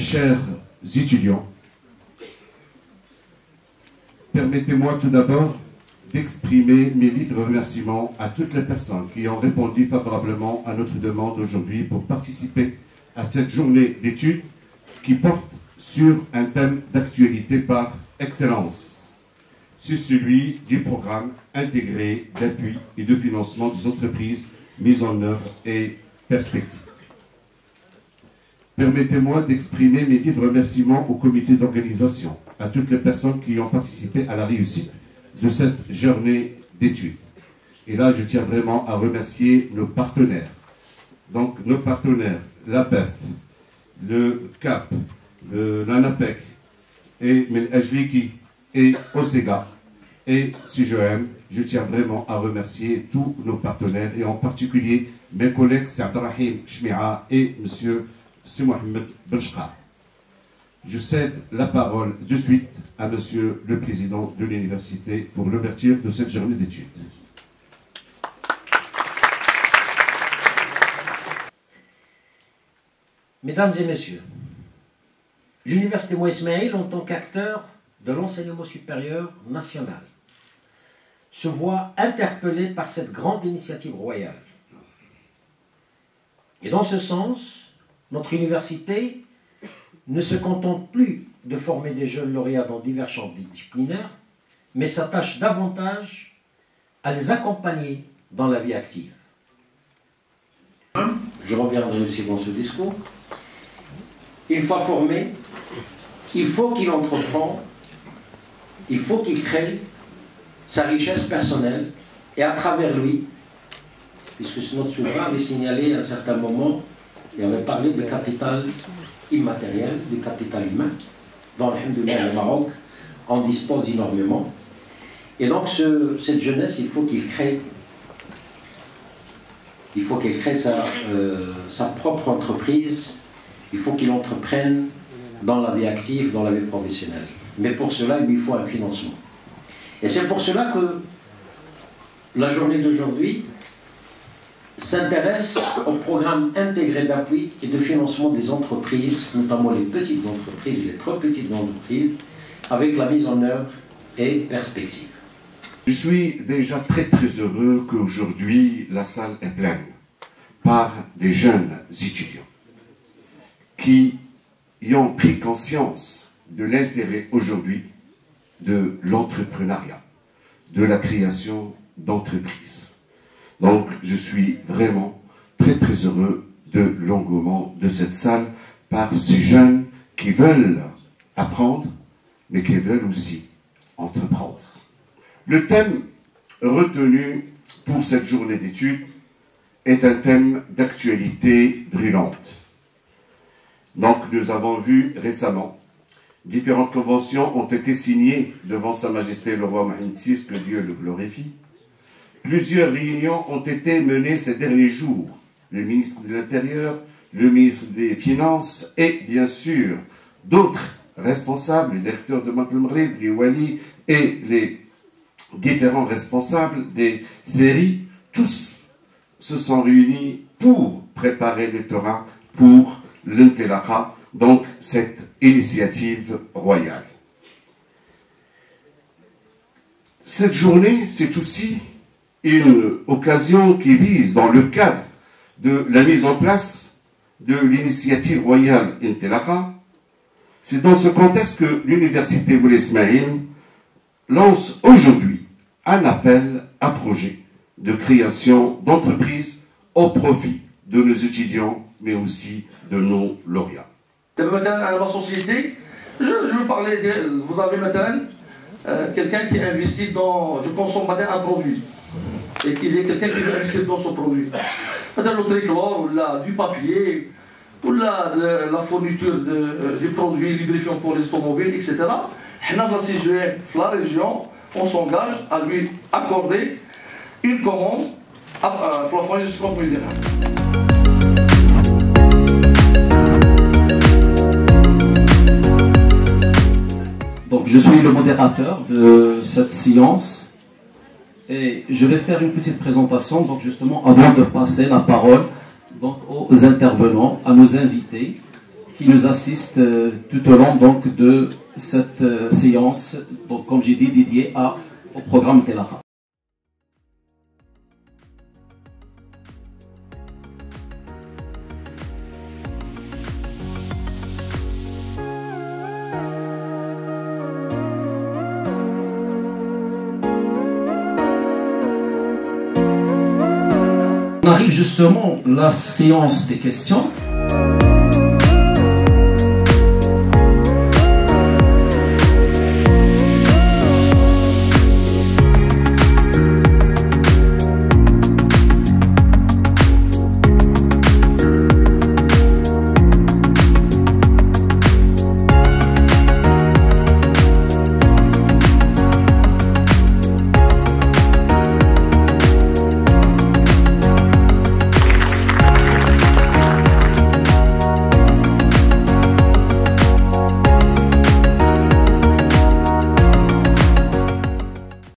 chers étudiants, permettez-moi tout d'abord d'exprimer mes vifs remerciements à toutes les personnes qui ont répondu favorablement à notre demande aujourd'hui pour participer à cette journée d'études qui porte sur un thème d'actualité par excellence. C'est celui du programme intégré d'appui et de financement des entreprises mises en œuvre et perspectives. Permettez-moi d'exprimer mes vifs remerciements au comité d'organisation, à toutes les personnes qui ont participé à la réussite de cette journée d'études. Et là, je tiens vraiment à remercier nos partenaires. Donc, nos partenaires, l'APEF, le CAP, l'ANAPEC, et Ajliki, et OSEGA, et CIGEM. Je tiens vraiment à remercier tous nos partenaires, et en particulier mes collègues Abdelrahim Chmia et M. Mohamed Benchra. Je cède la parole de suite à Monsieur le Président de l'Université pour l'ouverture de cette journée d'études. Mesdames et Messieurs, l'Université Moïse Ismaïl, en tant qu'acteur de l'enseignement supérieur national, se voit interpellée par cette grande initiative royale. Et dans ce sens, notre université ne se contente plus de former des jeunes lauréats dans divers champs disciplinaires, mais s'attache davantage à les accompagner dans la vie active. Je reviendrai aussi dans ce discours. Une fois formé, il faut qu'il entreprend, il faut qu'il crée sa richesse personnelle et à travers lui, puisque notre souverain avait signalé à un certain moment, il avait parlé du capital immatériel, du capital humain, dont alhamdoulilah, le Maroc en dispose énormément. Et donc cette jeunesse, il faut qu'il crée, sa propre entreprise, il faut qu'il entreprenne dans la vie active, dans la vie professionnelle. Mais pour cela, il lui faut un financement. Et c'est pour cela que la journée d'aujourd'hui s'intéresse au programme intégré d'appui et de financement des entreprises, notamment les petites entreprises, les trop petites entreprises, avec la mise en œuvre et perspective. Je suis déjà très heureux qu'aujourd'hui la salle est pleine par des jeunes étudiants qui y ont pris conscience de l'intérêt aujourd'hui de l'entrepreneuriat, de la création d'entreprises. Donc, je suis vraiment très heureux de l'engouement de cette salle par ces jeunes qui veulent apprendre, mais qui veulent aussi entreprendre. Le thème retenu pour cette journée d'études est un thème d'actualité brûlante. Donc, nous avons vu récemment, différentes conventions ont été signées devant Sa Majesté le roi Mohamed VI, que Dieu le glorifie. Plusieurs réunions ont été menées ces derniers jours. Le ministre de l'Intérieur, le ministre des Finances et bien sûr d'autres responsables, le directeur de Banque Maghreb, les Wali et les différents responsables des séries, tous se sont réunis pour préparer le Torah pour l'Intelakha, donc cette initiative royale. Cette journée, c'est aussi une occasion qui vise, dans le cadre de la mise en place de l'initiative royale Intelakha, c'est dans ce contexte que l'Université Moïse Ismaïl lance aujourd'hui un appel à projet de création d'entreprises au profit de nos étudiants, mais aussi de nos lauréats. Maintenant, à ma société, je veux parler de, vous avez maintenant quelqu'un qui investit dans, je consomme maintenant un produit, et qu'il y a quelqu'un qui veut investir dans son produit. Maintenant, le tricolore, ou là, du papier, ou là, la fourniture des produits lubrifiants pour les automobiles, etc. Nous, la CGM, la région, on s'engage à lui accorder une commande à plafonner de 50 000 dirhams. Donc, je suis le modérateur de cette séance et je vais faire une petite présentation, donc justement avant de passer la parole donc, aux intervenants, à nos invités. qui nous assistent tout au long donc, de cette séance, donc, comme j'ai dit, dédiée au programme Telakha. On arrive justement à la séance des questions.